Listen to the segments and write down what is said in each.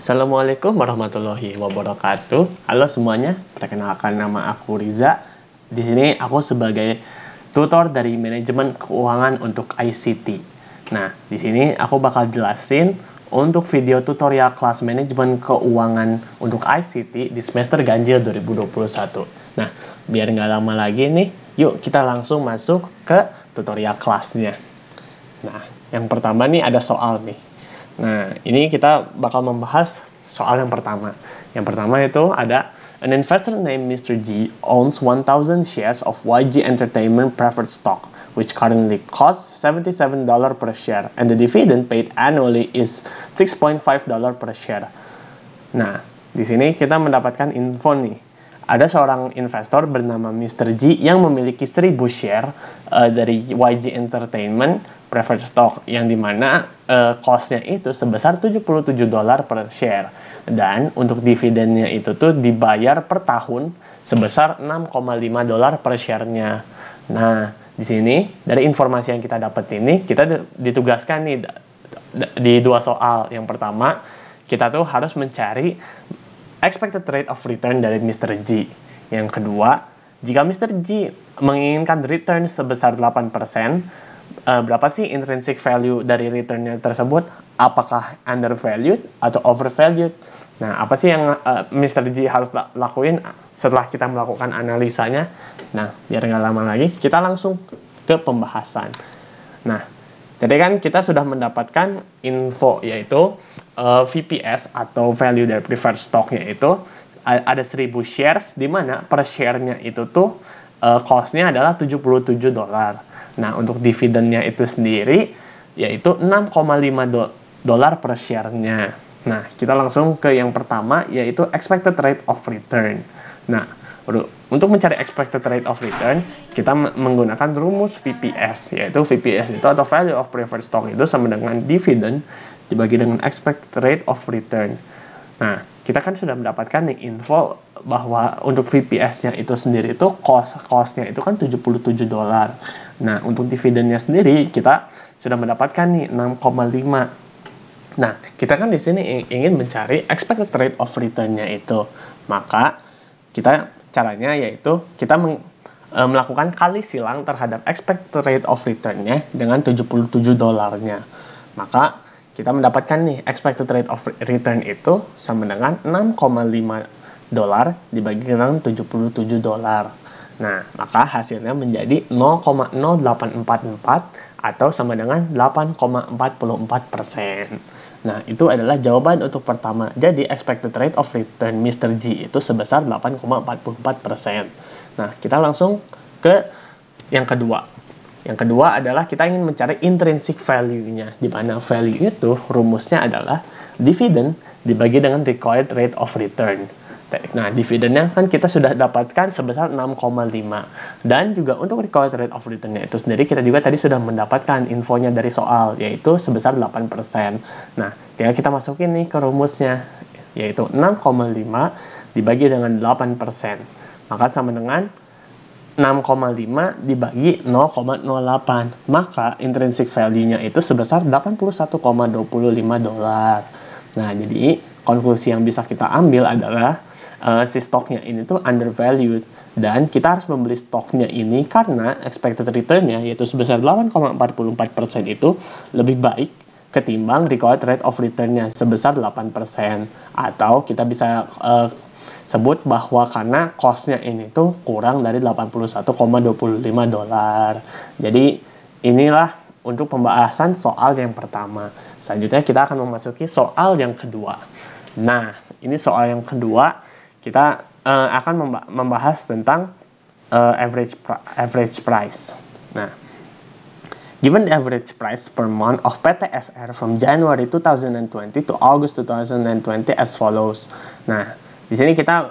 Assalamualaikum warahmatullahi wabarakatuh. Halo semuanya, perkenalkan nama aku Riza. Di sini aku sebagai tutor dari manajemen keuangan untuk ICT. Nah, di sini aku bakal jelasin untuk video tutorial kelas manajemen keuangan untuk ICT di semester ganjil 2021. Nah, biar nggak lama lagi nih, yuk kita langsung masuk ke tutorial kelasnya. Nah, yang pertama nih ada soal nih. Nah, ini kita bakal membahas soal yang pertama. Yang pertama itu ada an investor named Mr. G owns 1,000 shares of YG Entertainment preferred stock, which currently costs $77 per share, and the dividend paid annually is $6.5 per share. Nah, di sini kita mendapatkan info nih. Ada seorang investor bernama Mr. G yang memiliki 1.000 share dari YG Entertainment preferred stock, yang dimana cost-nya itu sebesar $77 per share, dan untuk dividennya itu tuh dibayar per tahun sebesar $6,5 per share-nya. Nah, di sini dari informasi yang kita dapat ini, kita ditugaskan nih di dua soal. Yang pertama, kita tuh harus mencari expected rate of return dari Mr. G. Yang kedua, jika Mr. G menginginkan return sebesar 8%, berapa sih intrinsic value dari returnnya tersebut? Apakah undervalued atau overvalued? Nah, apa sih yang Mr. G harus lakuin setelah kita melakukan analisanya? Nah, biar nggak lama lagi, kita langsung ke pembahasan. Nah, jadi kan kita sudah mendapatkan info, yaitu VPS atau value dari preferred stocknya itu ada 1.000 shares, di mana per share-nya itu tuh cost-nya adalah $77. Nah, untuk dividennya itu sendiri yaitu $6,5 per share-nya. Nah, kita langsung ke yang pertama, yaitu expected rate of return. Nah, untuk mencari expected rate of return, kita menggunakan rumus VPS, yaitu VPS itu atau value of preferred stock itu sama dengan dividen dibagi dengan expected rate of return. Nah, kita kan sudah mendapatkan nih info bahwa untuk VPS-nya itu sendiri itu cost-nya itu kan $77. Nah, untuk dividennya sendiri kita sudah mendapatkan nih 6,5. Nah, kita kan di sini ingin mencari expected rate of return-nya itu. Maka kita caranya yaitu kita melakukan kali silang terhadap expected rate of return-nya dengan $77-nya. Maka kita mendapatkan nih expected rate of return itu sama dengan $6,5 dibagi dengan $77. Nah, maka hasilnya menjadi 0,0844 atau sama dengan 8,44%. Nah, itu adalah jawaban untuk pertama. Jadi, expected rate of return Mr. G itu sebesar 8,44%. Nah, kita langsung ke yang kedua. Yang kedua adalah kita ingin mencari intrinsic value-nya, di mana value itu rumusnya adalah dividen dibagi dengan required rate of return. Nah, dividennya kan kita sudah dapatkan sebesar 6,5. Dan juga untuk required rate of return-nya itu sendiri, kita juga tadi sudah mendapatkan infonya dari soal, yaitu sebesar 8%. Nah, tinggal kita masukin nih ke rumusnya, yaitu 6,5 dibagi dengan 8%. Maka sama dengan 6,5 dibagi 0,08. Maka intrinsic value-nya itu sebesar $81,25. Nah, jadi konklusi yang bisa kita ambil adalah si stoknya ini tuh undervalued, dan kita harus membeli stoknya ini karena expected return-nya yaitu sebesar 8,44% itu lebih baik ketimbang required rate of return-nya sebesar 8%. Atau kita bisa sebut bahwa karena cost-nya ini tuh kurang dari $81,25. Jadi inilah untuk pembahasan soal yang pertama. Selanjutnya kita akan memasuki soal yang kedua. Nah, ini soal yang kedua, kita akan membahas tentang average price. Nah, given the average price per month of PTSR from January 2020 to August 2020 as follows. Nah, di sini kita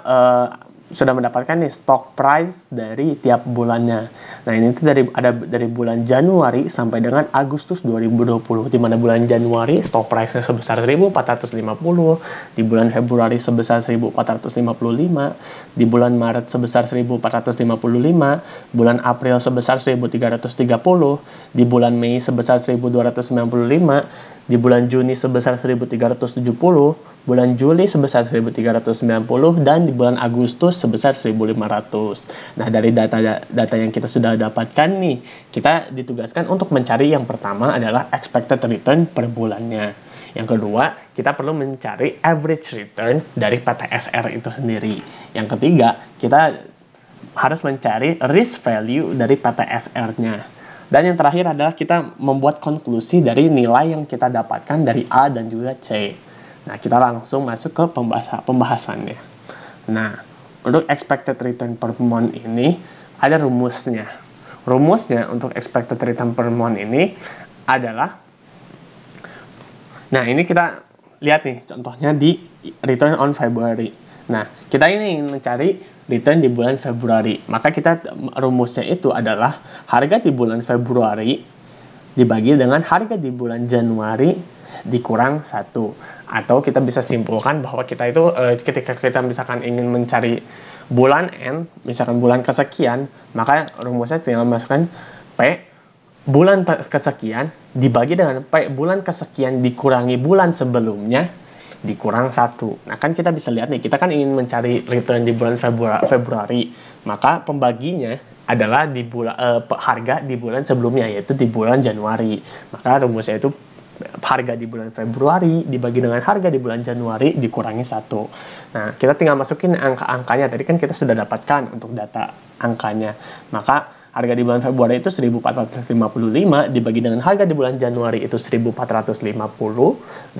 sudah mendapatkan nih stock price dari tiap bulannya. Nah, ini tuh dari bulan Januari sampai dengan Agustus 2020. Di mana bulan Januari stock price-nya sebesar 1.450, di bulan Februari sebesar 1.455, di bulan Maret sebesar 1.455, bulan April sebesar 1.330, di bulan Mei sebesar 1.295, di bulan Juni sebesar 1.370, bulan Juli sebesar 1.390, dan di bulan Agustus sebesar 1.500. Nah, dari data yang kita sudah dapatkan nih, kita ditugaskan untuk mencari yang pertama adalah expected return per bulannya. Yang kedua, kita perlu mencari average return dari PTSR itu sendiri. Yang ketiga, kita harus mencari risk value dari PTSR-nya. Dan yang terakhir adalah kita membuat konklusi dari nilai yang kita dapatkan dari A dan juga C. Nah, kita langsung masuk ke pembahasannya. Nah, untuk expected return per month ini ada rumusnya. Rumusnya untuk expected return per month ini adalah, nah ini kita lihat nih contohnya di return on February. Nah, kita ini ingin mencari return di bulan Februari. Maka rumusnya itu adalah harga di bulan Februari dibagi dengan harga di bulan Januari dikurang 1. Atau kita bisa simpulkan bahwa kita itu ketika kita misalkan ingin mencari bulan N, misalkan bulan kesekian, maka rumusnya tinggal masukkan P bulan kesekian dibagi dengan P bulan kesekian dikurangi bulan sebelumnya dikurang 1. Nah, kan kita bisa lihat nih, kita kan ingin mencari return di bulan Februari. Maka pembaginya adalah di harga di bulan sebelumnya, yaitu di bulan Januari. Maka rumusnya itu harga di bulan Februari dibagi dengan harga di bulan Januari dikurangi 1. Nah, kita tinggal masukin angka-angkanya. Tadi kan kita sudah dapatkan untuk data angkanya. Maka harga di bulan Februari itu 1.455 dibagi dengan harga di bulan Januari itu 1.450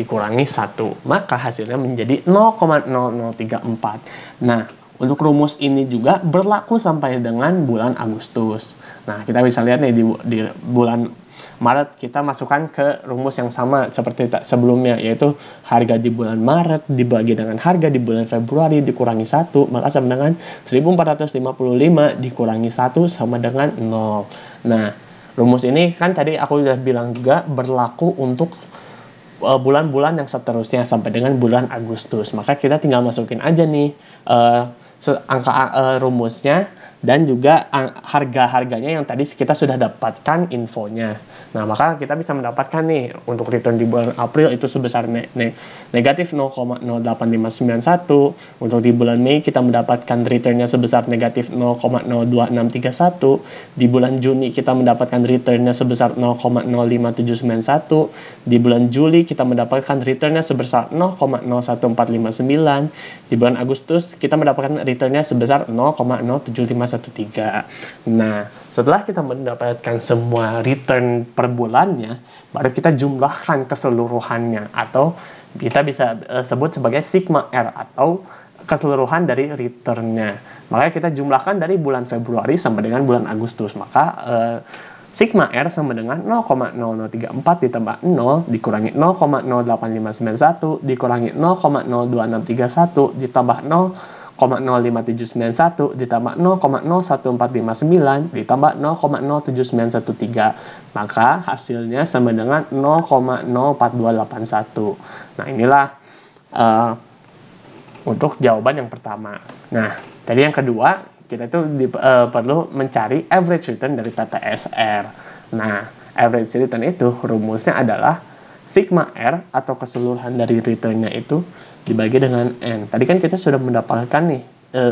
dikurangi 1. Maka hasilnya menjadi 0,0034. Nah, untuk rumus ini juga berlaku sampai dengan bulan Agustus. Nah, kita bisa lihat nih di bulan Maret kita masukkan ke rumus yang sama seperti sebelumnya, yaitu harga di bulan Maret dibagi dengan harga di bulan Februari dikurangi 1, maka sama dengan 1.455 dikurangi 1 sama dengan 0. Nah, rumus ini kan tadi aku udah bilang juga berlaku untuk bulan-bulan yang seterusnya sampai dengan bulan Agustus. Maka kita tinggal masukin aja nih angka rumusnya dan juga harga-harganya yang tadi kita sudah dapatkan infonya. Nah, maka kita bisa mendapatkan nih untuk return di bulan April itu sebesar negatif 0,08591. Untuk di bulan Mei kita mendapatkan returnnya sebesar negatif 0,02631. Di bulan Juni kita mendapatkan returnnya sebesar 0,05791. Di bulan Juli kita mendapatkan returnnya sebesar 0,01459. Di bulan Agustus kita mendapatkan returnnya sebesar 0,07513. Nah, setelah kita mendapatkan semua return per bulannya, baru kita jumlahkan keseluruhannya, atau kita bisa sebut sebagai sigma R atau keseluruhan dari returnnya. Makanya kita jumlahkan dari bulan Februari sama dengan bulan Agustus. Maka sigma R sama dengan 0,0034 ditambah 0 dikurangi 0,08591 dikurangi 0,02631 ditambah 0,05791 ditambah 0,01459 ditambah 0,07913. Maka hasilnya sama dengan 0,04281. Nah, inilah untuk jawaban yang pertama. Nah, tadi yang kedua, kita itu perlu mencari average return dari PTSR. Nah, average return itu rumusnya adalah sigma R atau keseluruhan dari returnnya itu dibagi dengan N. Tadi kan kita sudah mendapatkan nih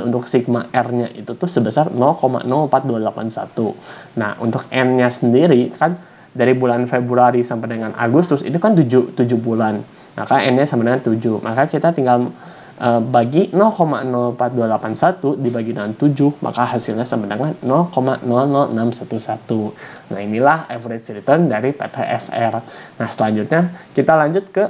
untuk sigma R-nya itu tuh sebesar 0,04281. Nah, untuk N-nya sendiri kan dari bulan Februari sampai dengan Agustus itu kan 7 bulan. Maka N-nya sama dengan 7. Maka kita tinggal bagi 0,04281 dibagi dengan 7, maka hasilnya sama dengan 0,00611. Nah, inilah average return dari PTSR. Nah, selanjutnya kita lanjut ke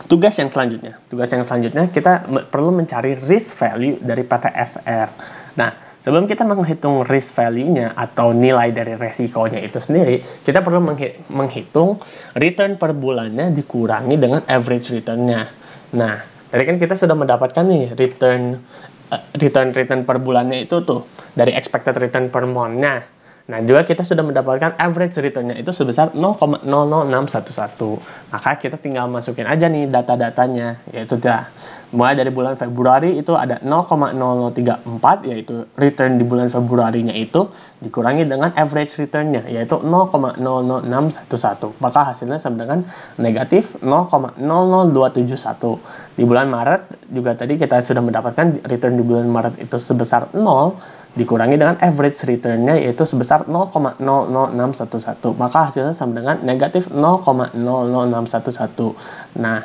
tugas yang selanjutnya. Tugas yang selanjutnya kita perlu mencari risk value dari PTSR. Nah, sebelum kita menghitung risk value-nya atau nilai dari resikonya itu sendiri, kita perlu menghitung return per bulannya dikurangi dengan average return-nya. Nah, tadi kan kita sudah mendapatkan nih return per bulannya itu tuh dari expected return per month-nya. Nah, juga kita sudah mendapatkan average return-nya itu sebesar 0,00611. Maka kita tinggal masukin aja nih data-datanya, yaitu Mulai dari bulan Februari itu ada 0,0034, yaitu return di bulan Februarinya itu dikurangi dengan average returnnya, yaitu 0,00611. Maka hasilnya sama dengan negatif 0,00271. Di bulan Maret juga tadi kita sudah mendapatkan return di bulan Maret itu sebesar 0, dikurangi dengan average returnnya yaitu sebesar 0,00611. Maka hasilnya sama dengan negatif 0,00611. Nah,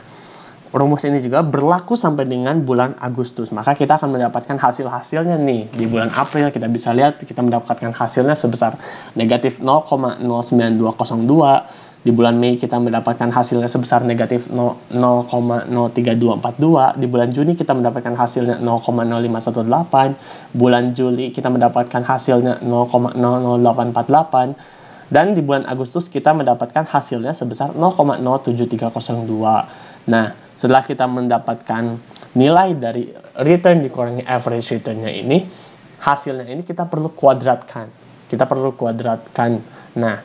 rumus ini juga berlaku sampai dengan bulan Agustus. Maka kita akan mendapatkan hasil-hasilnya nih. Di bulan April kita bisa lihat kita mendapatkan hasilnya sebesar negatif 0,09202. Di bulan Mei kita mendapatkan hasilnya sebesar negatif 0,03242. Di bulan Juni kita mendapatkan hasilnya 0,0518. Bulan Juli kita mendapatkan hasilnya 0,00848. Dan di bulan Agustus kita mendapatkan hasilnya sebesar 0,07302. Nah, setelah kita mendapatkan nilai dari return dikurangi average returnnya ini, hasilnya ini kita perlu kuadratkan. Nah,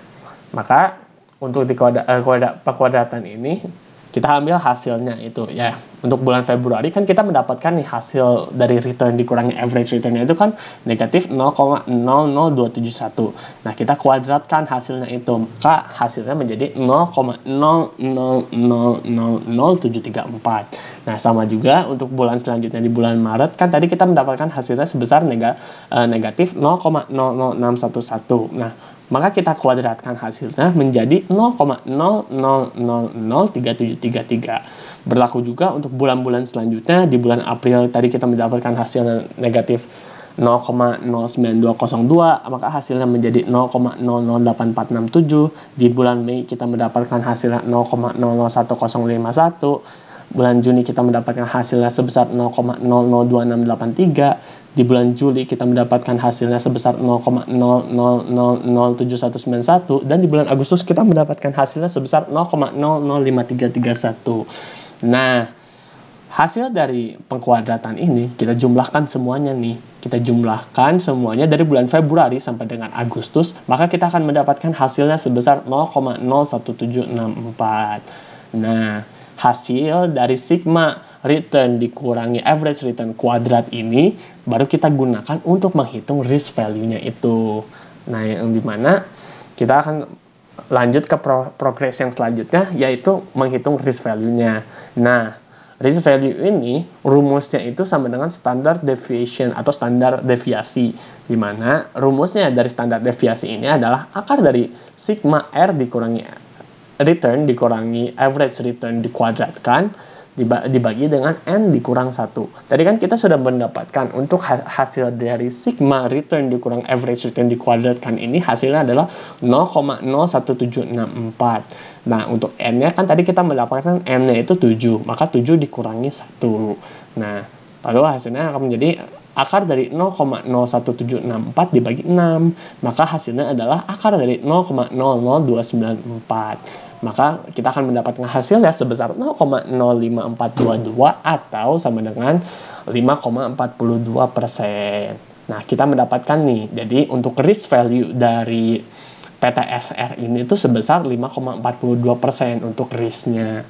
maka untuk di pekuadratan ini kita ambil hasilnya itu ya. Untuk bulan Februari kan kita mendapatkan nih hasil dari return dikurangi average returnnya itu kan negatif 0,00271. Nah, kita kuadratkan hasilnya itu, maka hasilnya menjadi 0,0000734. Nah, sama juga untuk bulan selanjutnya di bulan Maret kan tadi kita mendapatkan hasilnya sebesar negatif 0,00611. Nah, maka kita kuadratkan hasilnya menjadi 0,00003733. Berlaku juga untuk bulan-bulan selanjutnya. Di bulan April tadi kita mendapatkan hasilnya negatif 0,09202, maka hasilnya menjadi 0,008467. Di bulan Mei kita mendapatkan hasilnya 0,001051. Bulan Juni kita mendapatkan hasilnya sebesar 0,002683. Di bulan Juli kita mendapatkan hasilnya sebesar 0,00007191. Dan di bulan Agustus kita mendapatkan hasilnya sebesar 0,005331. Nah, hasil dari pengkuadratan ini kita jumlahkan semuanya nih. Kita jumlahkan semuanya dari bulan Februari sampai dengan Agustus, maka kita akan mendapatkan hasilnya sebesar 0,01764. Nah, hasil dari sigma return dikurangi average return kuadrat ini baru kita gunakan untuk menghitung risk value-nya itu. Nah, yang dimana kita akan lanjut ke progres yang selanjutnya, yaitu menghitung risk value-nya. Nah, risk value ini rumusnya itu sama dengan standard deviation atau standar deviasi, di mana rumusnya dari standar deviasi ini adalah akar dari sigma R dikurangi return dikurangi average return dikuadratkan dibagi dengan N dikurang 1. Tadi kan kita sudah mendapatkan untuk hasil dari sigma return dikurang average return dikuadratkan ini hasilnya adalah 0,01764. Nah, untuk N-nya kan tadi kita mendapatkan N-nya itu 7, maka 7 dikurangi 1. Nah, lalu hasilnya akan menjadi akar dari 0,01764 dibagi 6, maka hasilnya adalah akar dari 0,00294. Maka kita akan mendapatkan hasilnya sebesar 0,05422 atau sama dengan 5,42%. Nah, kita mendapatkan nih, jadi untuk risk value dari PTSR ini tuh sebesar 5,42% untuk risknya.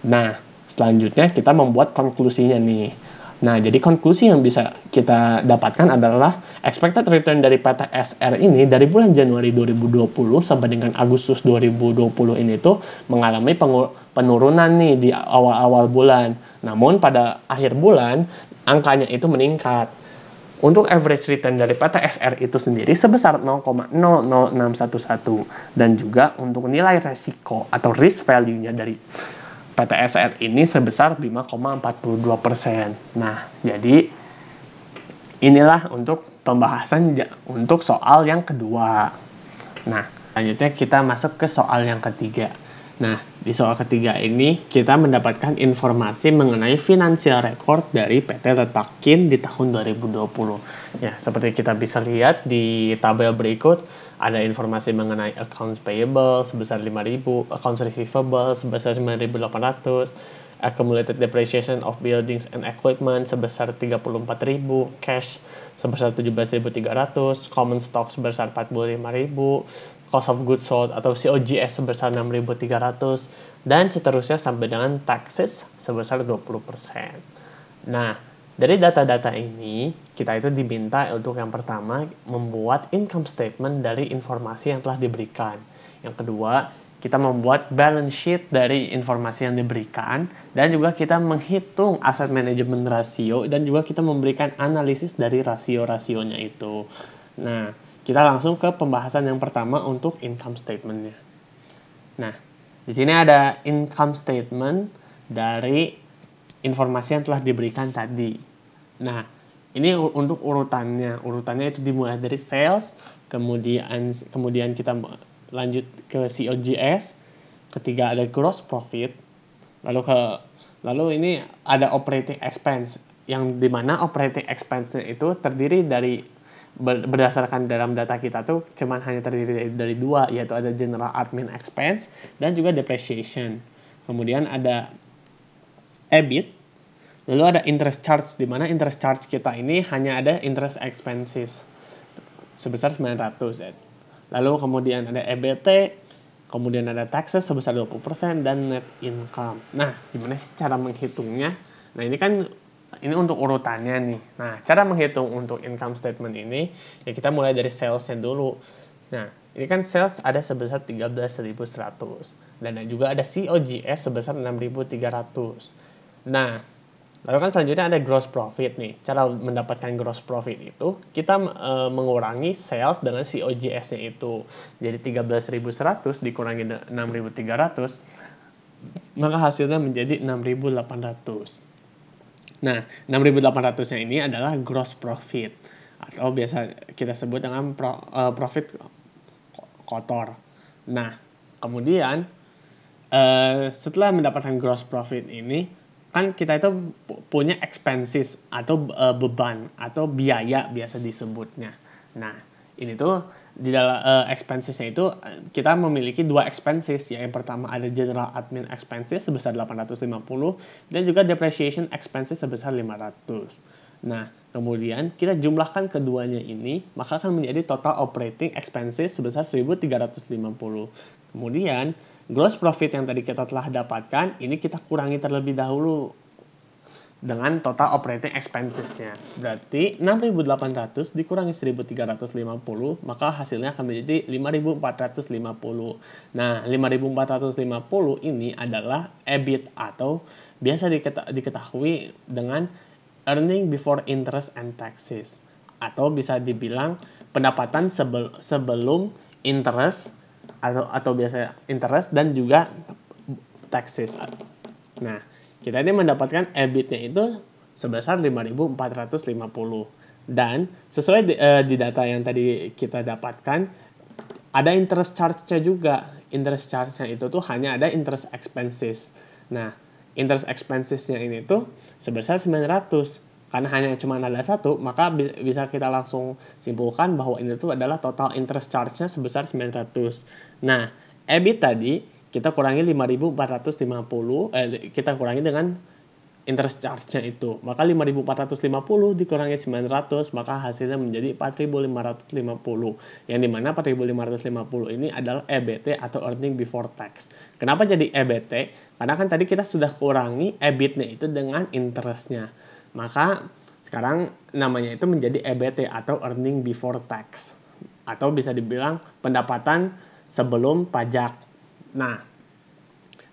Nah, selanjutnya kita membuat konklusinya nih. Nah, jadi konklusi yang bisa kita dapatkan adalah expected return dari PTSR ini dari bulan Januari 2020 sampai dengan Agustus 2020 ini tuh mengalami penurunan nih di awal-awal bulan. Namun pada akhir bulan angkanya itu meningkat. Untuk average return dari PTSR itu sendiri sebesar 0,00611 dan juga untuk nilai resiko atau risk value-nya dari PTSR ini sebesar 5,42%. Nah, jadi inilah untuk pembahasan untuk soal yang kedua. Nah, selanjutnya kita masuk ke soal yang ketiga. Nah, di soal ketiga ini kita mendapatkan informasi mengenai financial record dari PT Letakin di tahun 2020. Ya, seperti kita bisa lihat di tabel berikut, ada informasi mengenai accounts payable sebesar 5.000, accounts receivable sebesar 9.800, accumulated depreciation of buildings and equipment sebesar 34.000, cash sebesar 17.300, common stock sebesar 45.000, cost of goods sold atau COGS sebesar 6.300, dan seterusnya sampai dengan taxes sebesar 20%. Nah, dari data-data ini, kita itu diminta untuk yang pertama membuat income statement dari informasi yang telah diberikan. Yang kedua, kita membuat balance sheet dari informasi yang diberikan, dan juga kita menghitung aset manajemen rasio, dan juga kita memberikan analisis dari rasio-rasionya itu. Nah, kita langsung ke pembahasan yang pertama untuk income statement-nya. Nah, di sini ada income statement dari informasi yang telah diberikan tadi. Nah, ini untuk urutannya. Urutannya itu dimulai dari sales, kemudian kita lanjut ke COGS, ketiga ada gross profit, lalu ini ada operating expense, yang dimana operating expense itu terdiri dari berdasarkan dalam data kita tuh cuman hanya terdiri dari dua, yaitu ada general admin expense dan juga depreciation. Kemudian ada EBIT, lalu ada interest charge, di mana interest charge kita ini hanya ada interest expenses sebesar 900 ya. Lalu kemudian ada EBT, kemudian ada taxes sebesar 20% dan net income. Nah, gimana sih cara menghitungnya? Nah, ini untuk urutannya nih. Nah, cara menghitung untuk income statement ini, ya kita mulai dari salesnya dulu. Nah, ini kan sales ada sebesar 13.100 dan juga ada COGS sebesar 6.300. Nah, lalu kan selanjutnya ada gross profit nih. Cara mendapatkan gross profit itu kita mengurangi sales dengan COGS-nya itu. Jadi 13.100 dikurangi 6.300, maka hasilnya menjadi 6.800. Nah, 6.800-nya ini adalah gross profit atau biasa kita sebut dengan profit kotor. Nah, kemudian setelah mendapatkan gross profit ini, kan kita itu punya expenses atau beban atau biaya biasa disebutnya. Nah, ini tuh di dalam expensesnya itu kita memiliki dua expenses, ya. Yang pertama ada general admin expenses sebesar 850 dan juga depreciation expenses sebesar 500. Nah, kemudian kita jumlahkan keduanya ini, maka akan menjadi total operating expenses sebesar 1.350. Kemudian gross profit yang tadi kita telah dapatkan, ini kita kurangi terlebih dahulu dengan total operating expenses-nya. Berarti 6.800 dikurangi 1.350, maka hasilnya akan menjadi 5.450. Nah, 5.450 ini adalah EBIT atau biasa diketahui dengan earning before interest and taxes. Atau bisa dibilang pendapatan sebelum interest atau biasa interest dan juga taxes. Nah, kita ini mendapatkan EBIT-nya itu sebesar 5.450. Dan sesuai di data yang tadi kita dapatkan, ada interest charge-nya juga. Interest charge-nya itu tuh hanya ada interest expenses. Nah, interest expenses-nya ini tuh sebesar 900. Karena hanya cuma ada satu, maka bisa kita langsung simpulkan bahwa ini tuh adalah total interest charge-nya sebesar 900. Nah, EBIT tadi kita kurangi 5.450, kita kurangi dengan interest charge-nya itu. Maka 5.450 dikurangi 900, maka hasilnya menjadi 4.550. Yang dimana 4.550 ini adalah EBT atau earning before tax. Kenapa jadi EBT? Karena kan tadi kita sudah kurangi EBIT-nya itu dengan interest-nya. Maka sekarang namanya itu menjadi EBT atau earning before tax. Atau bisa dibilang pendapatan sebelum pajak. Nah,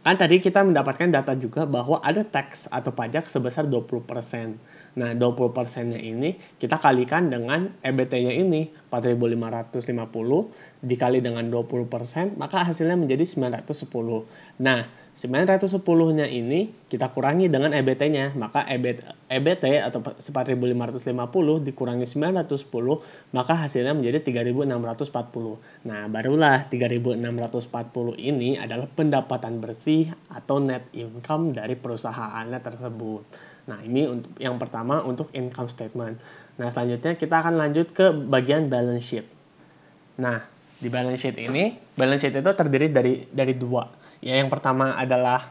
kan tadi kita mendapatkan data juga bahwa ada tax atau pajak sebesar 20%. Nah, 20%-nya ini kita kalikan dengan EBT-nya ini, 4.550 dikali dengan 20%, maka hasilnya menjadi 910. Nah, 910-nya ini kita kurangi dengan EBT-nya, maka EBT atau 4.550 dikurangi 910, maka hasilnya menjadi 3.640. Nah, barulah 3.640 ini adalah pendapatan bersih atau net income dari perusahaannya tersebut. Nah, ini untuk yang pertama untuk income statement. Nah, selanjutnya kita akan lanjut ke bagian balance sheet. Nah, di balance sheet itu terdiri dari dua. Ya, yang pertama adalah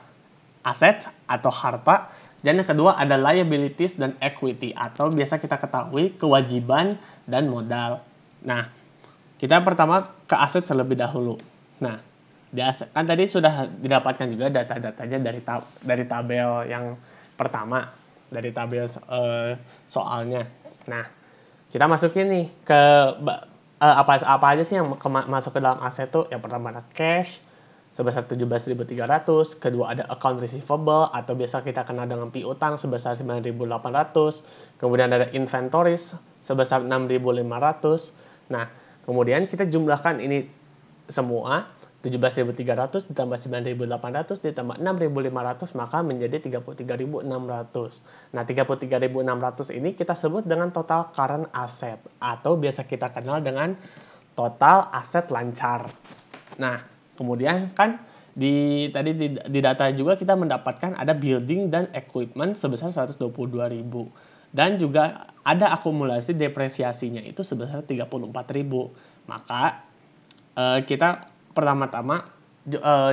aset atau harta, dan yang kedua ada liabilities dan equity atau biasa kita ketahui kewajiban dan modal. Nah, kita pertama ke aset terlebih dahulu. Nah, di aset kan tadi sudah didapatkan juga data-datanya dari tabel yang pertama. dari tabel soalnya. Nah, kita masukin nih ke apa aja sih yang masuk ke dalam aset tuh. Yang pertama ada cash sebesar 17.300, kedua ada account receivable atau biasa kita kenal dengan piutang sebesar 9.800, kemudian ada inventories sebesar 6.500. Nah, kemudian kita jumlahkan ini semua, 17.300 ditambah 9.800 ditambah 6.500 maka menjadi 33.600. Nah, 33.600 ini kita sebut dengan total current asset atau biasa kita kenal dengan total aset lancar. Nah, kemudian kan di data juga kita mendapatkan ada building dan equipment sebesar 122.000 dan juga ada akumulasi depresiasinya itu sebesar 34.000. Maka kita pertama-tama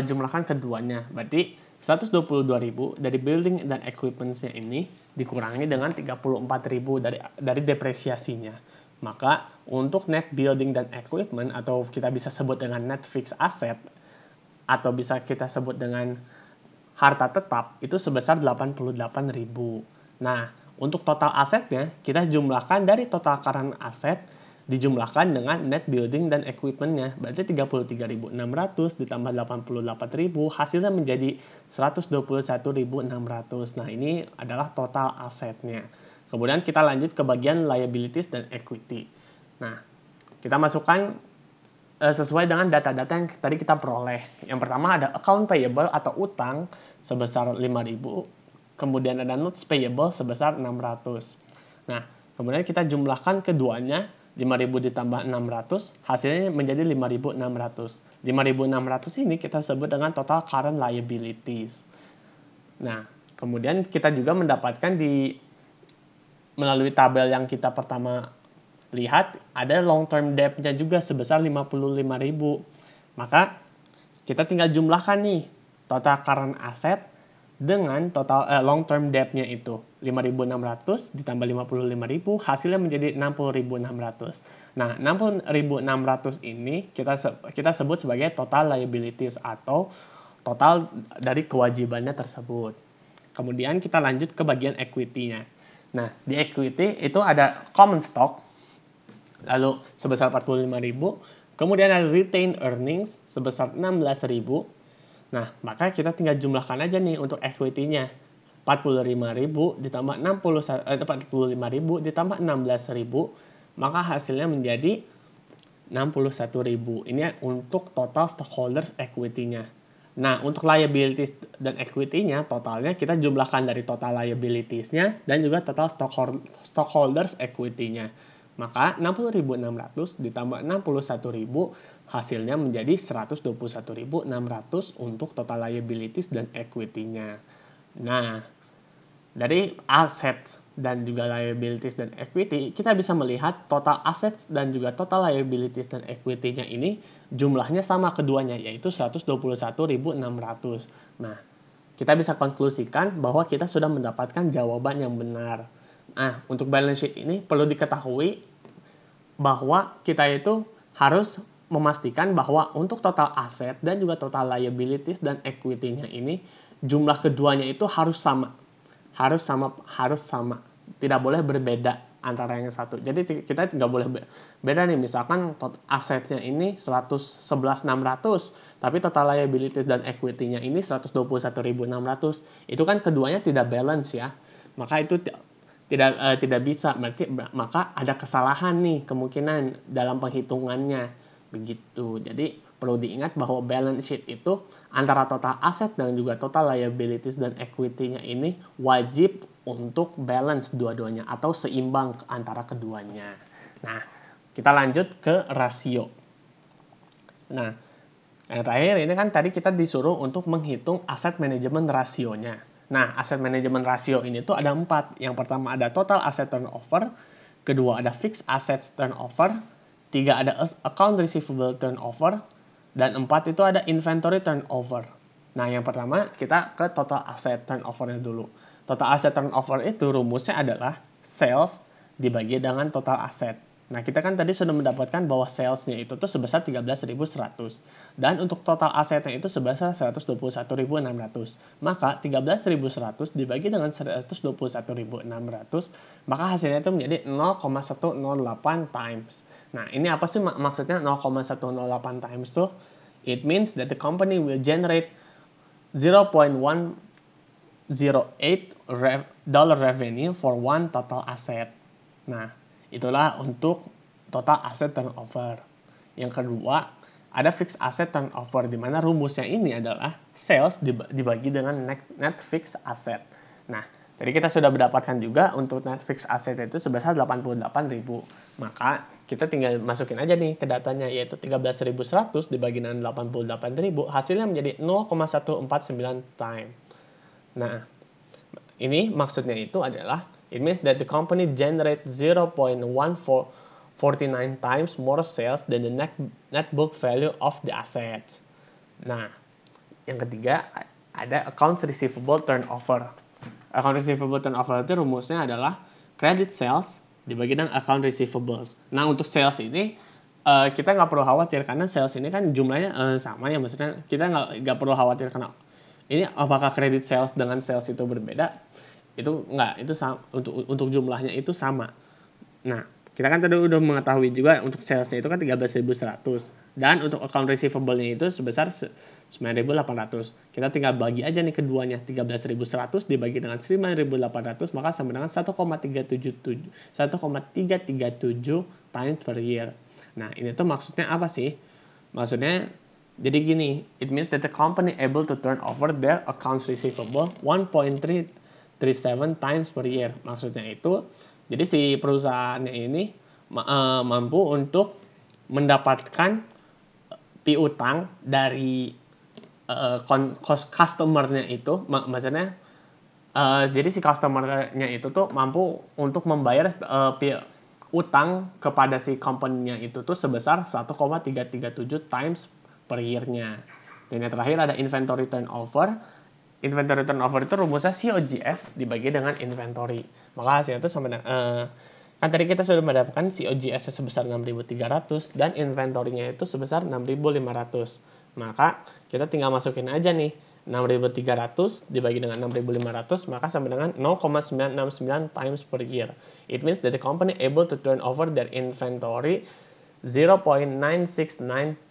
jumlahkan keduanya. Berarti 122.000 dari building dan equipment-nya ini dikurangi dengan 34.000 dari depresiasinya. Maka untuk net building dan equipment atau kita bisa sebut dengan net fixed asset atau bisa kita sebut dengan harta tetap itu sebesar 88.000. Nah, untuk total asetnya kita jumlahkan dari total current asset dijumlahkan dengan net building dan equipment-nya. Berarti 33.600 ditambah 88.000 hasilnya menjadi 121.600. Nah, ini adalah total asetnya. Kemudian kita lanjut ke bagian liabilities dan equity. Nah, kita masukkan sesuai dengan data-data yang tadi kita peroleh. Yang pertama ada account payable atau utang sebesar 5.000. Kemudian ada notes payable sebesar 600. Nah, kemudian kita jumlahkan keduanya, 5.000 ditambah 600, hasilnya menjadi 5.600. 5.600 ini kita sebut dengan total current liabilities. Nah, kemudian kita juga mendapatkan melalui tabel yang kita pertama lihat, ada long term debt-nya juga sebesar 55.000. Maka kita tinggal jumlahkan nih total current asset dengan total long term debt-nya itu 5.600 ditambah 55.000 hasilnya menjadi 60.600. Nah, 60.600 ini kita sebut sebagai total liabilities atau total dari kewajibannya tersebut. Kemudian kita lanjut ke bagian equity-nya. Nah, di equity itu ada common stock lalu sebesar 45.000, kemudian ada retained earnings sebesar 16.000. Nah, maka kita tinggal jumlahkan aja nih untuk equity-nya. 45.000 ditambah 45.000 ditambah 16.000, maka hasilnya menjadi 61.000. Ini untuk total stockholders equity-nya. Nah, untuk liabilities dan equity-nya, totalnya kita jumlahkan dari total liabilities-nya dan juga total stockholders equity-nya. Maka 60.600 ditambah 61.000 hasilnya menjadi 121.600 untuk total liabilities dan equity-nya. Nah, dari assets dan juga liabilities dan equity, kita bisa melihat total assets dan juga total liabilities dan equity-nya ini jumlahnya sama keduanya, yaitu 121.600. Nah, kita bisa konklusikan bahwa kita sudah mendapatkan jawaban yang benar. Nah, untuk balance sheet ini perlu diketahui bahwa kita itu harus memastikan bahwa untuk total aset dan juga total liabilities dan equity-nya ini jumlah keduanya itu harus sama. Harus sama. Tidak boleh berbeda antara yang satu. Jadi kita tidak boleh beda nih, misalkan asetnya ini 111.600, tapi total liabilities dan equity-nya ini 121.600. Itu kan keduanya tidak balance ya. Maka itu tidak bisa, berarti maka ada kesalahan nih kemungkinan dalam penghitungannya begitu. Jadi perlu diingat bahwa balance sheet itu antara total aset dan juga total liabilities dan equity-nya ini wajib untuk balance dua-duanya atau seimbang antara keduanya. Nah, kita lanjut ke rasio. Nah, yang terakhir ini kan tadi kita disuruh untuk menghitung aset manajemen rasionya. Nah, aset manajemen rasio ini tuh ada 4. Yang pertama ada total asset turnover, kedua ada fixed assets turnover, 3 ada account receivable turnover, dan 4 itu ada inventory turnover. Nah, yang pertama kita ke total asset turnover-nya dulu. Total asset turnover itu rumusnya adalah sales dibagi dengan total asset. Nah, kita kan tadi sudah mendapatkan bahwa salesnya itu tuh sebesar 13.100 dan untuk total asetnya itu sebesar 121.600. Maka 13.100 dibagi dengan 121.600, maka hasilnya itu menjadi 0,108 times. Nah, ini apa sih maksudnya 0,108 times tuh? It means that the company will generate 0.108 dollar revenue for one total asset. Nah, itulah untuk total asset turnover. Yang kedua, ada fixed asset turnover, di mana rumusnya ini adalah sales dibagi dengan net fixed asset. Nah, jadi kita sudah mendapatkan juga untuk net fixed asset itu sebesar 88.000. Maka kita tinggal masukin aja nih ke datanya, yaitu 13.100 dibagi dengan 88.000, hasilnya menjadi 0,149 times. Nah, ini maksudnya itu adalah it means that the company generate 0.1449 times more sales than the net book value of the assets. Nah, yang ketiga ada accounts receivable turnover. Account receivable turnover itu rumusnya adalah credit sales dibagi dengan account receivables. Nah, untuk sales ini kita nggak perlu khawatir karena sales ini kan jumlahnya sama ya, maksudnya kita nggak perlu khawatir karena ini apakah credit sales dengan sales itu berbeda. Itu enggak, itu untuk jumlahnya itu sama. Nah, kita kan tadi udah mengetahui juga untuk salesnya itu kan 13.100 dan untuk account receivable-nya itu sebesar 9.800. Kita tinggal bagi aja nih keduanya, 13.100 dibagi dengan 9.800 maka sama dengan 1,337 times per year. Nah, ini tuh maksudnya apa sih? Maksudnya jadi gini, it means that the company able to turn over their accounts receivable 1.337 times per year. Maksudnya itu, jadi si perusahaannya ini mampu untuk mendapatkan piutang dari customer-nya itu, maksudnya jadi si customer-nya itu tuh mampu untuk membayar utang kepada si company-nya itu tuh sebesar 1,337 times per year-nya. Dan yang terakhir ada inventory turnover. Inventory turnover itu rumusnya COGS dibagi dengan inventory. Maka hasilnya itu sama dengan kan tadi kita sudah mendapatkan COGS sebesar 6.300 dan inventory-nya itu sebesar 6.500. Maka kita tinggal masukin aja nih 6.300 dibagi dengan 6.500 maka sama dengan 0,969 times per year. It means that the company able to turn over their inventory 0.969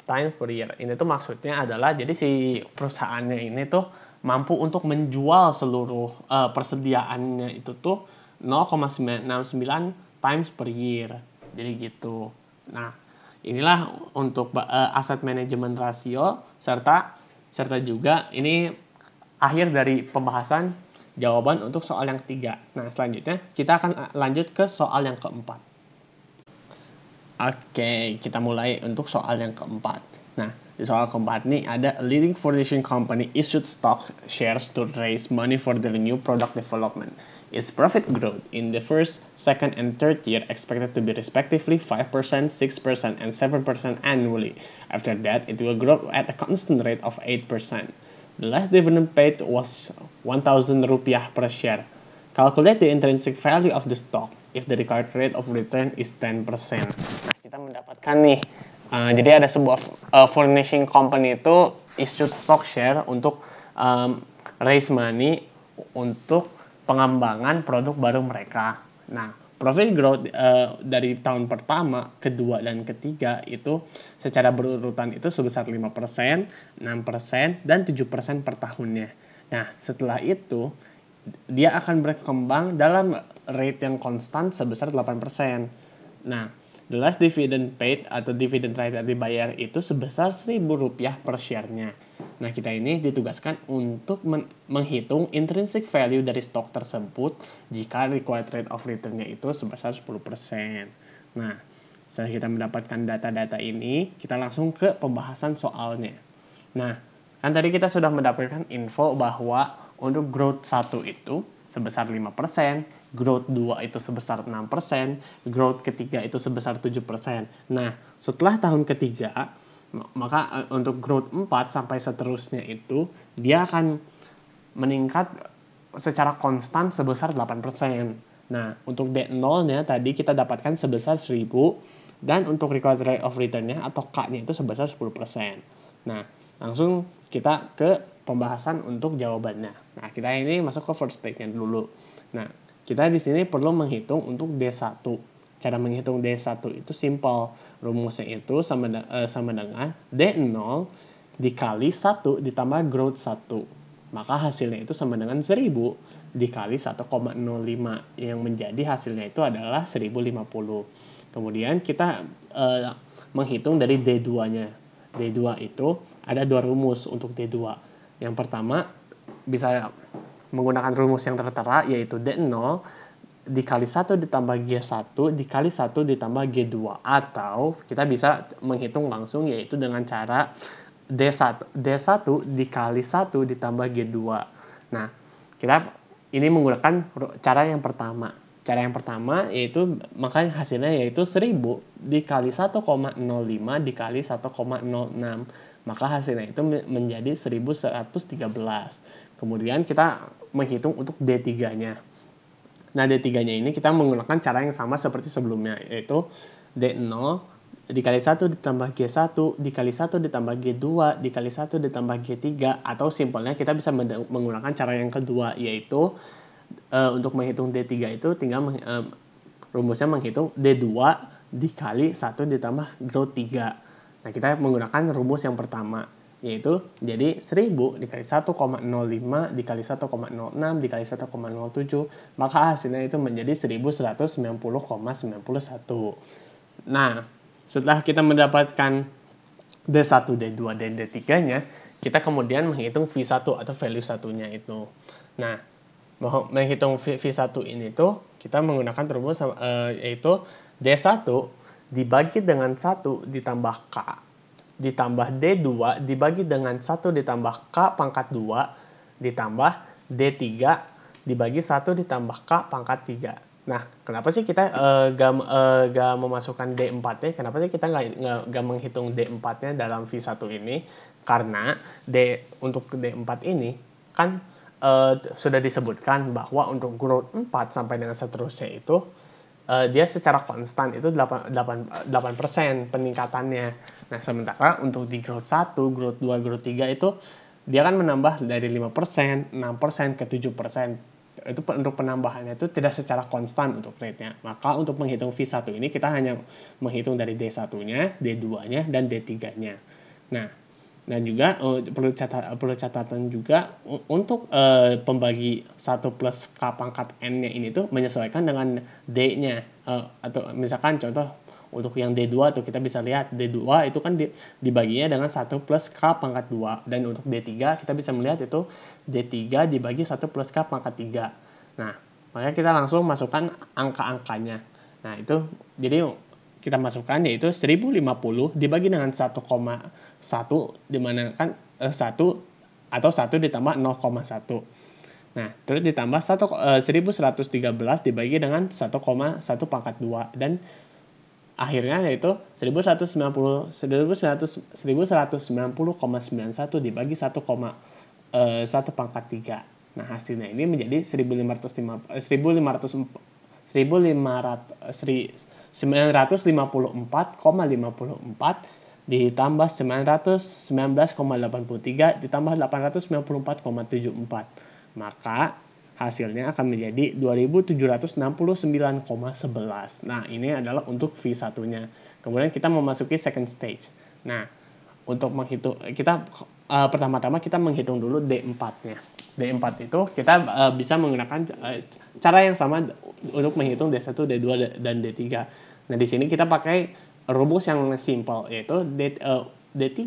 times per year. Ini tuh maksudnya adalah jadi si perusahaannya ini tuh mampu untuk menjual seluruh persediaannya itu tuh 0,969 times per year. Jadi gitu. Nah, inilah untuk asset management ratio serta juga ini akhir dari pembahasan jawaban untuk soal yang ketiga. Nah, selanjutnya kita akan lanjut ke soal yang keempat. Oke, kita mulai untuk soal yang keempat. Nah, di soal keempat ini ada a leading furnishing company issued stock shares to raise money for their new product development. Its profit growth in the first, second, and third year expected to be respectively 5%, 6%, and 7% annually. After that, it will grow at a constant rate of 8%. The last dividend paid was 1,000 rupiah per share. Calculate the intrinsic value of the stock if the required rate of return is 10%. Nah, kita mendapatkan nih, jadi ada sebuah furnishing company itu issued stock share untuk raise money untuk pengembangan produk baru mereka. Nah, profit growth dari tahun pertama, kedua, dan ketiga itu secara berurutan itu sebesar 5%, 6%, dan 7% per tahunnya. Nah, setelah itu dia akan berkembang dalam rate yang konstan sebesar 8%. Nah, the last dividend paid atau dividen terakhir dibayar itu sebesar Rp1.000 per share-nya. Nah, kita ini ditugaskan untuk menghitung intrinsic value dari stok tersebut jika required rate of return-nya itu sebesar 10%. Nah, setelah kita mendapatkan data-data ini, kita langsung ke pembahasan soalnya. Nah, kan tadi kita sudah mendapatkan info bahwa untuk growth 1 itu sebesar 5%, growth 2 itu sebesar 6%, growth ketiga itu sebesar 7%. Nah, setelah tahun ketiga, maka untuk growth 4 sampai seterusnya itu, dia akan meningkat secara konstan sebesar 8%. Nah, untuk D0-nya tadi kita dapatkan sebesar 1000 dan untuk required rate of return-nya atau K-nya itu sebesar 10%. Nah, langsung kita ke pembahasan untuk jawabannya. Nah, kita ini masuk ke first stage-nya dulu. Nah, kita di sini perlu menghitung untuk D1. Cara menghitung D1 itu simple. Rumusnya itu sama dengan D0 dikali 1 ditambah growth 1. Maka hasilnya itu sama dengan 1000 dikali 1,05 yang menjadi hasilnya itu adalah 1050. Kemudian kita menghitung dari D2-nya. D2 itu ada dua rumus untuk D2. Yang pertama bisa menggunakan rumus yang tertera yaitu D0 dikali 1 ditambah G1 dikali 1 ditambah G2, atau kita bisa menghitung langsung yaitu dengan cara D1 dikali 1 ditambah G2. Nah, kita ini menggunakan cara yang pertama. Cara yang pertama yaitu makanya hasilnya yaitu 1000 dikali 1,05 dikali 1,06. Maka hasilnya itu menjadi 1113. Kemudian kita menghitung untuk D3-nya. Nah, D3-nya ini kita menggunakan cara yang sama seperti sebelumnya, yaitu D0 dikali 1 ditambah G1 dikali 1 ditambah G2 dikali 1 ditambah G3, atau simpelnya kita bisa menggunakan cara yang kedua, yaitu untuk menghitung D3 itu tinggal rumusnya menghitung D2 dikali 1 ditambah growth 3. Nah, kita menggunakan rumus yang pertama, yaitu jadi 1000 dikali 1,05 dikali 1,06 dikali 1,07, maka hasilnya itu menjadi 1190,91. Nah, setelah kita mendapatkan D1, D2, dan D3-nya, kita kemudian menghitung V1 atau value satunya itu. Nah, menghitung V1 ini tuh kita menggunakan rumus yaitu D1 dibagi dengan 1 ditambah K ditambah D2 dibagi dengan 1 ditambah K pangkat 2 ditambah D3 dibagi 1 ditambah K pangkat 3. Nah, kenapa sih kita gak memasukkan D4-nya? Kenapa sih kita gak menghitung D4-nya dalam V1 ini? Karena untuk D4 ini kan sudah disebutkan bahwa untuk growth 4 sampai dengan seterusnya itu dia secara konstan itu 8% peningkatannya. Nah, sementara untuk di growth 1, growth 2, growth 3 itu dia kan menambah dari 5%, 6% ke 7%. Itu untuk penambahannya itu tidak secara konstan untuk rate-nya. Maka untuk menghitung V1 ini kita hanya menghitung dari D1-nya, D2-nya, dan D3-nya. Nah, dan juga perlu catatan juga untuk pembagi 1 plus K pangkat N-nya ini tuh menyesuaikan dengan D-nya. Atau misalkan contoh untuk yang D2 tuh kita bisa lihat D2 itu kan dibaginya dengan 1 plus K pangkat 2. Dan untuk D3 kita bisa melihat itu D3 dibagi 1 plus K pangkat 3. Nah, makanya kita langsung masukkan angka-angkanya. Nah, itu jadi kita masukkan yaitu 1050 dibagi dengan 1,1, di mana kan 1 atau 1 ditambah 0,1. Nah, terus ditambah 1113 dibagi dengan 1,1 pangkat 2, dan akhirnya yaitu 1190,91 dibagi 1,1 pangkat 3. Nah, hasilnya ini menjadi 954,54 ditambah 919,83 ditambah 894,74. Maka hasilnya akan menjadi 2769,11. Nah, ini adalah untuk V1-nya. Kemudian kita memasuki second stage. Nah, untuk menghitung kita pertama-tama kita menghitung dulu D4-nya. D4 itu kita bisa menggunakan cara yang sama untuk menghitung D1, D2, dan D3. Nah, di sini kita pakai rumus yang simple, yaitu D3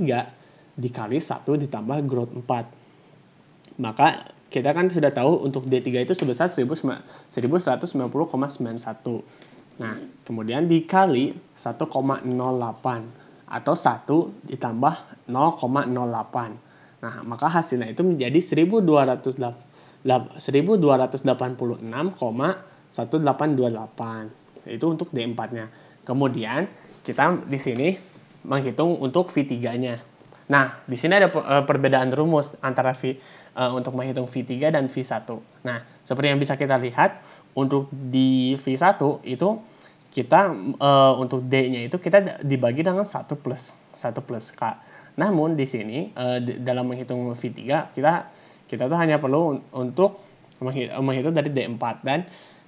dikali 1 ditambah growth 4. Maka kita kan sudah tahu untuk D3 itu sebesar 1190,91. Nah, kemudian dikali 1,08 atau 1 ditambah 0,08. Nah, maka hasilnya itu menjadi 1286,1828. Itu untuk D4-nya. Kemudian kita di sini menghitung untuk V3-nya. Nah, di sini ada perbedaan rumus antara untuk menghitung V3 dan V1. Nah, seperti yang bisa kita lihat, untuk di V1 itu kita untuk D-nya itu kita dibagi dengan 1 plus K. Namun di sini dalam menghitung V3 kita tuh hanya perlu untuk menghitung dari D4, dan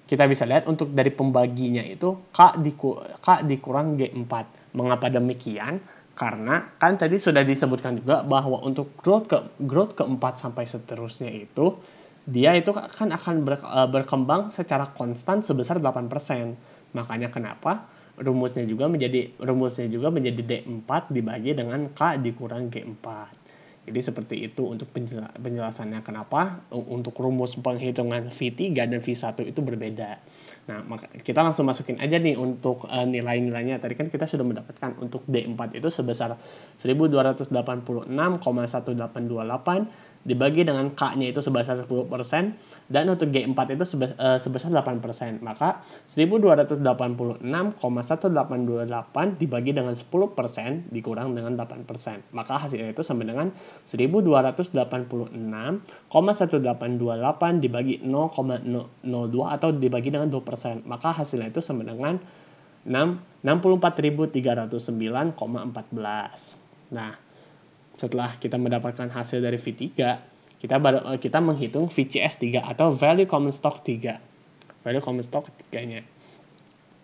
kita bisa lihat untuk dari pembaginya itu K dikurang G4. Mengapa demikian? Karena kan tadi sudah disebutkan juga bahwa untuk growth keempat sampai seterusnya itu dia itu kan akan berkembang secara konstan sebesar 8%. Makanya kenapa rumusnya juga menjadi D4 dibagi dengan K dikurang G4. Jadi seperti itu untuk penjelasannya kenapa untuk rumus penghitungan V3 dan V1 itu berbeda. Nah, kita langsung masukin aja nih untuk nilai-nilainya. Tadi kan kita sudah mendapatkan untuk D4 itu sebesar 1286,1828 dibagi dengan K-nya itu sebesar 10%, dan untuk G4 itu sebesar 8%. Maka 1286,1828 dibagi dengan 10% dikurang dengan 8%. Maka hasilnya itu sama dengan 1286,1828 dibagi 0,02 atau dibagi dengan 2%. Maka hasilnya itu sama dengan 64.309,14. Nah, setelah kita mendapatkan hasil dari V3, kita menghitung VCS 3 atau Value Common Stock 3. Value Common Stock 3-nya.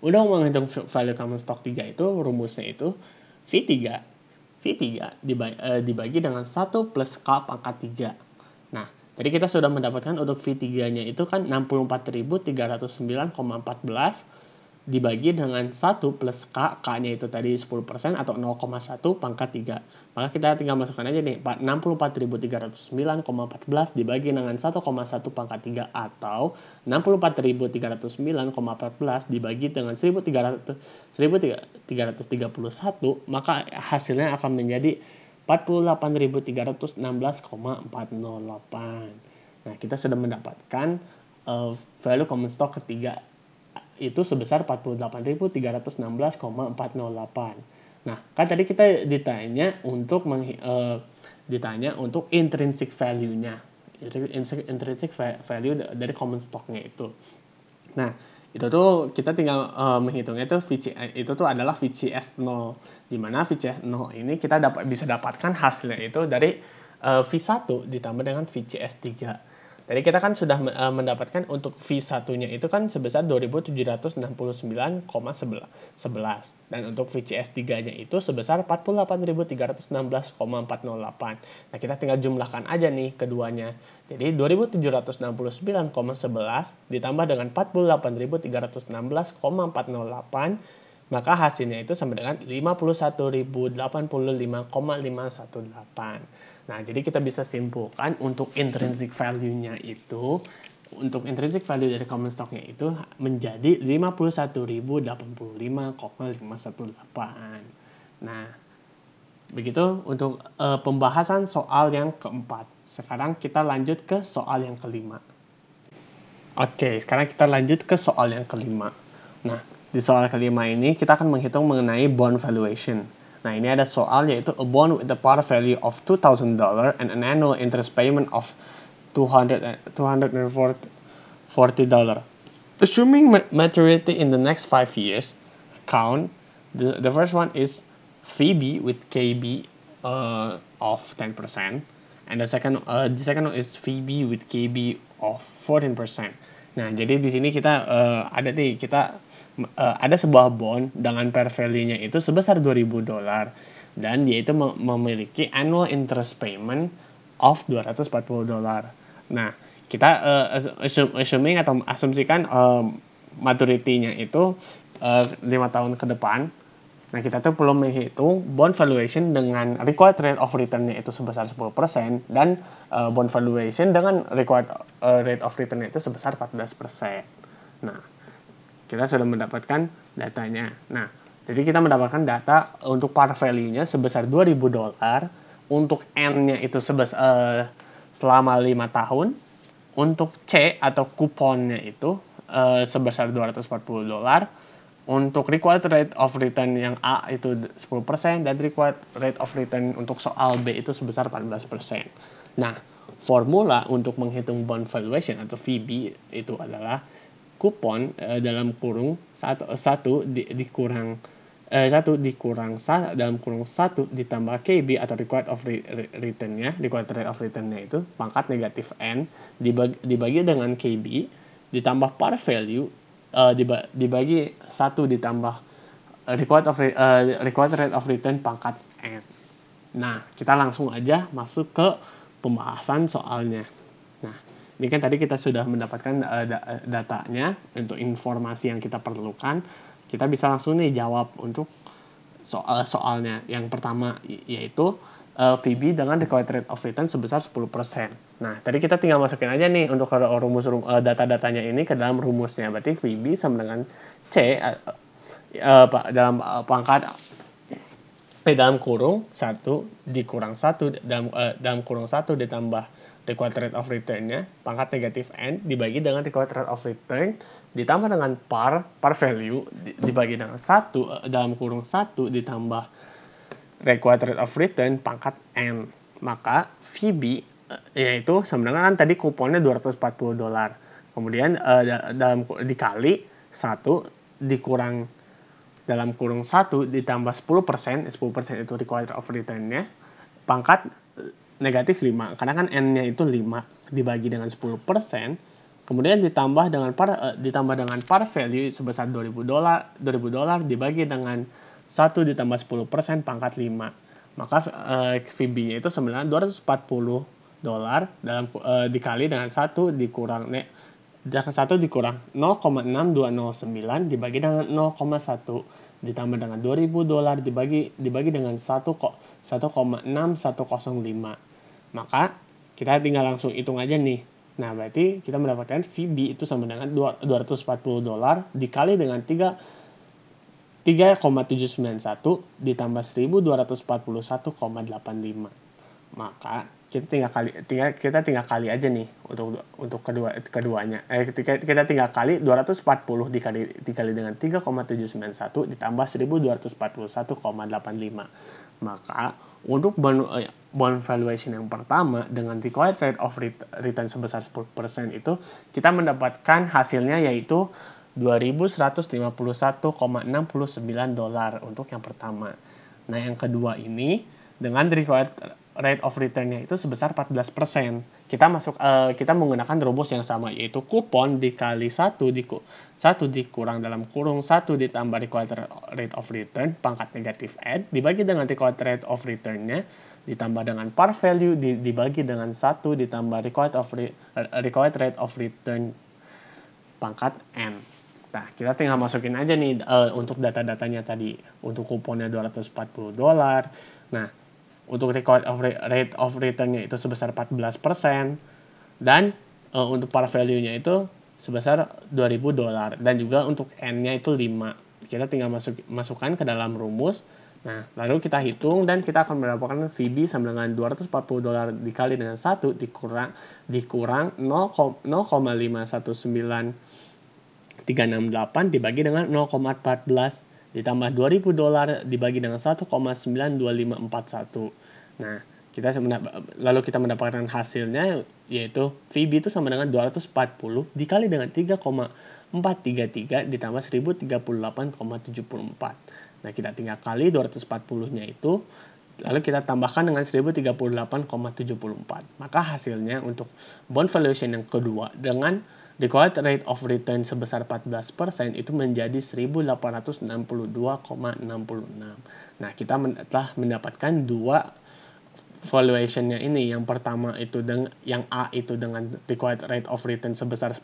Udah menghitung Value Common Stock 3 itu rumusnya itu V3 dibagi dengan 1 plus K pangkat 3. Nah, tadi kita sudah mendapatkan untuk V3-nya itu kan 64.309,14 dibagi dengan 1 plus K-nya itu tadi 10% atau 0,1 pangkat 3. Maka kita tinggal masukkan aja nih, 64.309,14 dibagi dengan 1,1 pangkat 3 atau 64.309,14 dibagi dengan 1.331, maka hasilnya akan menjadi 48.316,408. Nah, kita sudah mendapatkan value common stock ketiga itu sebesar 48.316,408. Nah, kan tadi kita ditanya untuk intrinsic value-nya. Intrinsic value dari common stock-nya itu. Nah, itu tuh kita tinggal menghitungnya itu tuh adalah VCS 0. Di mana VCS 0 ini kita bisa dapatkan hasilnya itu dari V1 ditambah dengan VCS 3. Tadi kita kan sudah mendapatkan untuk V1-nya itu kan sebesar 2.769,11 dan untuk VCS 3-nya itu sebesar 48.316,408. Nah, kita tinggal jumlahkan aja nih keduanya. Jadi 2.769,11 ditambah dengan 48.316,408, maka hasilnya itu sama dengan 51.085,518. Nah, jadi kita bisa simpulkan untuk intrinsic value-nya itu, untuk intrinsic value dari common stock-nya itu menjadi 51.085,518. Nah, begitu untuk pembahasan soal yang keempat. Sekarang kita lanjut ke soal yang kelima. Oke, sekarang kita lanjut ke soal yang kelima. Nah, di soal kelima ini kita akan menghitung mengenai bond valuation. Nah, ini ada soal yaitu a bond with a par value of $2,000 and an annual interest payment of $240. Assuming maturity in the next 5 years, count. The first one is VB with KB of 10%, and the second one is VB with KB of 14%. Nah, jadi di sini kita ada sebuah bond dengan par value-nya itu sebesar $2,000 dan dia itu memiliki annual interest payment of $240. Nah, kita assuming atau asumsikan maturity-nya itu 5 tahun ke depan. Nah, kita tuh perlu menghitung bond valuation dengan required rate of return-nya itu sebesar 10% dan bond valuation dengan required rate of return-nya itu sebesar 14%. Nah, kita sudah mendapatkan datanya. Nah, jadi kita mendapatkan data untuk par value-nya sebesar $2,000, untuk N-nya itu selama 5 tahun, untuk C atau kuponnya itu sebesar $240, untuk required rate of return yang A itu 10% dan required rate of return untuk soal B itu sebesar 14%. Nah, formula untuk menghitung bond valuation atau VB itu adalah kupon dalam kurung satu dikurang dalam kurung 1 ditambah KB atau required rate of return-nya itu pangkat negatif N dibagi dengan KB ditambah par value dibagi 1 ditambah required rate of return pangkat N. Nah, kita langsung aja masuk ke pembahasan soalnya. Nah, ini kan tadi kita sudah mendapatkan datanya untuk informasi yang kita perlukan. Kita bisa langsung nih jawab untuk soalnya. Yang pertama yaitu VB dengan required rate of return sebesar 10%. Nah, tadi kita tinggal masukin aja nih untuk rumus data-datanya ini ke dalam rumusnya. Berarti VB sama dengan C dalam pangkat dalam kurung 1 dikurang 1 dalam kurung 1 ditambah required rate of return-nya pangkat negatif N dibagi dengan required rate of return ditambah dengan par value dibagi dengan 1 dalam kurung 1 ditambah required rate of return pangkat N. Maka VB yaitu sama dengan kan tadi kuponnya $240. Kemudian dikali 1 dikurang dalam kurung 1 ditambah 10%, 10% itu required of return-nya, pangkat negatif 5, karena kan N-nya itu 5, dibagi dengan 10%, kemudian ditambah dengan par value sebesar $2.000 dibagi dengan 1 ditambah 10%, pangkat 5. Maka VB-nya itu sebenarnya $240 dikali dengan 1 dikurang 0,6209 dibagi dengan 0,1 ditambah dengan $2.000 dibagi dengan 1,6105. Maka kita tinggal langsung hitung aja nih. Nah, berarti kita mendapatkan VB itu sama dengan $240 dikali dengan 3,791 ditambah 1.241,85. Maka kita tinggal kali aja nih untuk keduanya. Kita tinggal kali 240 dikali dengan 3,791 ditambah 1.241,85. Maka untuk bond valuation yang pertama dengan required rate of return sebesar 10% itu kita mendapatkan hasilnya yaitu $2.151,69 untuk yang pertama. Nah, yang kedua ini dengan required rate of return-nya itu sebesar 14%. Kita menggunakan rumus yang sama yaitu kupon dikali 1 dikurang dalam kurung 1 ditambah required rate of return pangkat negatif N dibagi dengan required rate of return-nya ditambah dengan par value dibagi dengan 1 ditambah required rate of return pangkat N. Nah, kita tinggal masukin aja nih untuk data-datanya tadi. Untuk kuponnya $240. Nah, untuk required rate of return-nya itu sebesar 14%. Dan untuk par value-nya itu sebesar $2.000. Dan juga untuk N-nya itu 5. Kita tinggal masukkan ke dalam rumus. Nah, lalu kita hitung dan kita akan mendapatkan VB sama dengan $240 dikali dengan 1 dikurang 0,519368 dibagi dengan 0,14 ditambah $2.000 dibagi dengan 1,92541. Nah, lalu kita mendapatkan hasilnya yaitu VB itu sama dengan 240 dikali dengan 3,433 ditambah 1038,74. Nah, kita tinggal kali 240-nya itu, lalu kita tambahkan dengan 1038,74. Maka hasilnya untuk bond valuation yang kedua dengan required rate of return sebesar 14% itu menjadi 1862,66. Nah, kita telah mendapatkan dua valuation-nya ini. Yang pertama itu yang A itu dengan required rate of return sebesar 10%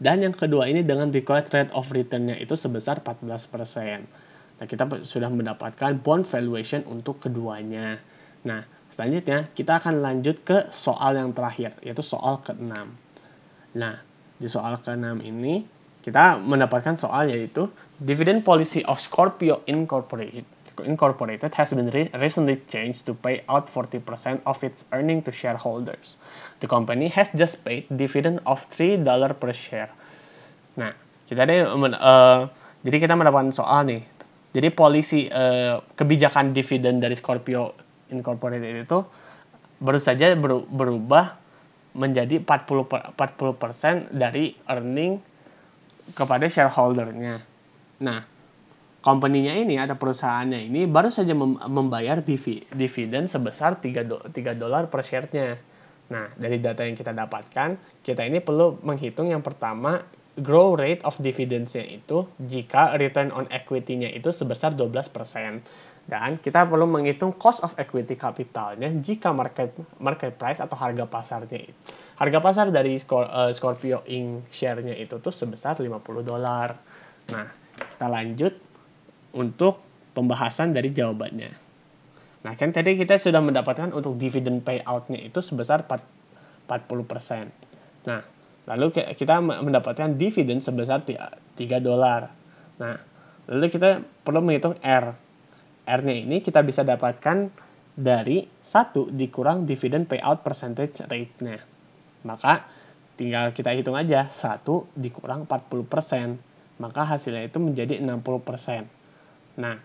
dan yang kedua ini dengan required rate of return-nya itu sebesar 14%. Nah, kita sudah mendapatkan bond valuation untuk keduanya. Nah, selanjutnya kita akan lanjut ke soal yang terakhir, yaitu soal ke-6. Nah, di soal ke-6 ini kita mendapatkan soal yaitu dividend policy of Scorpio Incorporated has been recently changed to pay out 40% of its earning to shareholders. The company has just paid dividend of $3 per share. Nah, jadi kita mendapatkan soal nih. Jadi polisi kebijakan dividen dari Scorpio Incorporated itu baru saja berubah menjadi 40% dari earning kepada shareholder-nya. Nah, company-nya ini, ada perusahaannya ini baru saja membayar dividen sebesar $3 per share-nya. Nah, dari data yang kita dapatkan, kita ini perlu menghitung yang pertama, grow rate of dividends-nya itu jika return on equity-nya itu sebesar 12%. Dan kita perlu menghitung cost of equity capital-nya jika market price atau harga pasarnya itu. Harga pasar dari Scorpio Inc. share-nya itu tuh sebesar $50. Nah, kita lanjut untuk pembahasan dari jawabannya. Nah, kan tadi kita sudah mendapatkan untuk dividend payout-nya itu sebesar 40%. Nah, lalu kita mendapatkan dividen sebesar $3. Nah, lalu kita perlu menghitung R. R-nya ini kita bisa dapatkan dari 1 dikurang dividen payout percentage rate-nya. Maka tinggal kita hitung aja, 1 dikurang 40%. Maka hasilnya itu menjadi 60%. Nah,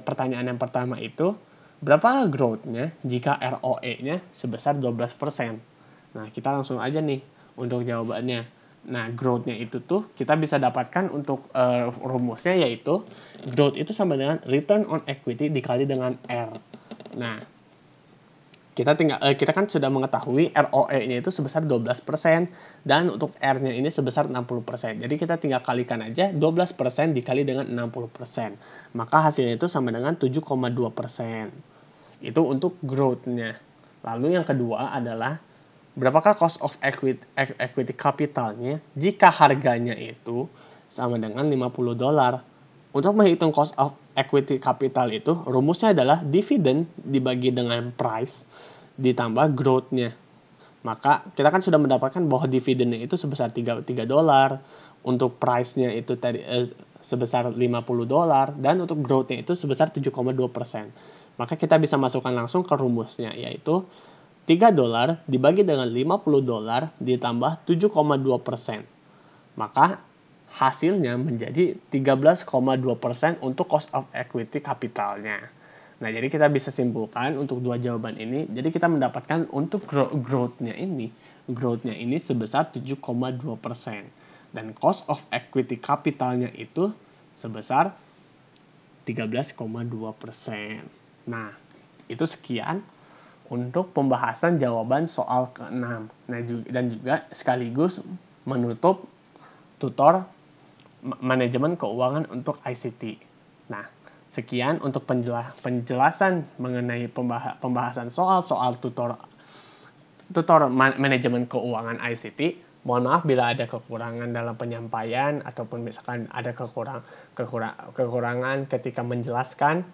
pertanyaan yang pertama itu, berapa growth-nya jika ROE-nya sebesar 12%? Nah, kita langsung aja nih untuk jawabannya. Nah, growth-nya itu tuh kita bisa dapatkan untuk rumusnya, yaitu growth itu sama dengan return on equity dikali dengan R. Nah, kita kan sudah mengetahui ROE-nya itu sebesar 12% dan untuk R-nya ini sebesar 60%. Jadi kita tinggal kalikan aja 12% dikali dengan 60%. Maka hasilnya itu sama dengan 7,2%. Itu untuk growth-nya. Lalu yang kedua adalah berapakah cost of equity capital-nya jika harganya itu sama dengan $50. Untuk menghitung cost of equity capital itu, rumusnya adalah dividen dibagi dengan price ditambah growth-nya. Maka kita kan sudah mendapatkan bahwa dividennya itu sebesar $3. Untuk price-nya itu tadi sebesar $50 dan untuk growth-nya itu sebesar 7,2%. Maka kita bisa masukkan langsung ke rumusnya, yaitu $3 dibagi dengan $50 ditambah 7,2%. Maka hasilnya menjadi 13,2% untuk cost of equity capitalnya. Nah, jadi kita bisa simpulkan untuk dua jawaban ini, jadi kita mendapatkan untuk growth-nya ini sebesar 7,2%. Dan cost of equity capitalnya itu sebesar 13,2%. Nah, itu sekian untuk pembahasan jawaban soal ke-6. Nah, dan juga sekaligus menutup tutor manajemen keuangan untuk ICT. Nah, sekian untuk penjelasan mengenai pembahasan soal-soal tutor manajemen keuangan ICT. Mohon maaf bila ada kekurangan dalam penyampaian ataupun misalkan ada kekurangan ketika menjelaskan.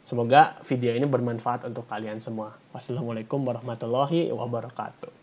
Semoga video ini bermanfaat untuk kalian semua. Wassalamualaikum warahmatullahi wabarakatuh.